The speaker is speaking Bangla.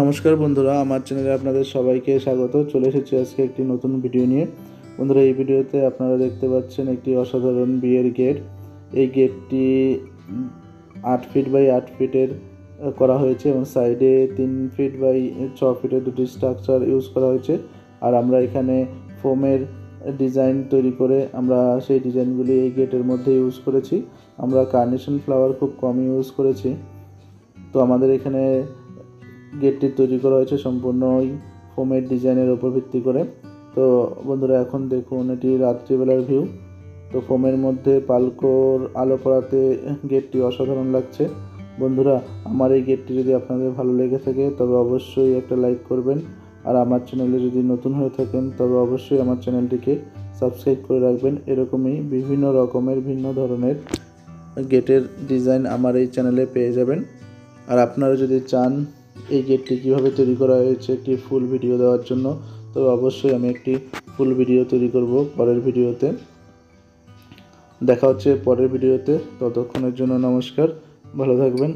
নমস্কার বন্ধুরা, আমার চ্যানেলে আপনাদের সবাইকে স্বাগত। চলে এসেছি আজকে একটি নতুন ভিডিও নিয়ে। বন্ধুরা, এই ভিডিওতে আপনারা দেখতে পাচ্ছেন একটি অসাধারণ বিয়ের গেট। এই গেটটি 8 ফিট বাই 8 ফিটের করা হয়েছে এবং সাইডে 3 ফিট বাই 6 ফিটের দুটি স্ট্রাকচার ইউজ করা হয়েছে। আর আমরা এখানে ফোমের ডিজাইন তৈরি করে আমরা সেই ডিজাইনগুলি এই গেটের মধ্যে ইউজ করেছি। আমরা কার্নেশন ফ্লাওয়ার খুব কম ইউজ করেছি। তো আমাদের এখানে গেটটি তৈরি করা হয়েছে সম্পূর্ণই ফোমের ডিজাইনের উপর ভিত্তি করে। তো বন্ধুরা, এখন দেখুন এটি রাত্রিবেলার ভিউ। তো ফোমের মধ্যে পালকোর আলো পড়াতে গেটটি অসাধারণ লাগছে। বন্ধুরা, আমার এই গেটটি যদি আপনাদের ভালো লেগে থাকে তবে অবশ্যই একটা লাইক করবেন। আর আমার চ্যানেলে যদি নতুন হয়ে থাকেন তবে অবশ্যই আমার চ্যানেলটিকে সাবস্ক্রাইব করে রাখবেন। এরকমই বিভিন্ন রকমের ভিন্ন ধরনের গেটের ডিজাইন আমার এই চ্যানেলে পেয়ে যাবেন। আর আপনারা যদি চান এই গেটটি কীভাবে তৈরি করা হয়েছে একটি ফুল ভিডিও দেওয়ার জন্য, তবে অবশ্যই আমি একটি ফুল ভিডিও তৈরি করব পরের ভিডিওতে। দেখা হচ্ছে পরের ভিডিওতে। ততক্ষণের জন্য নমস্কার, ভালো থাকবেন।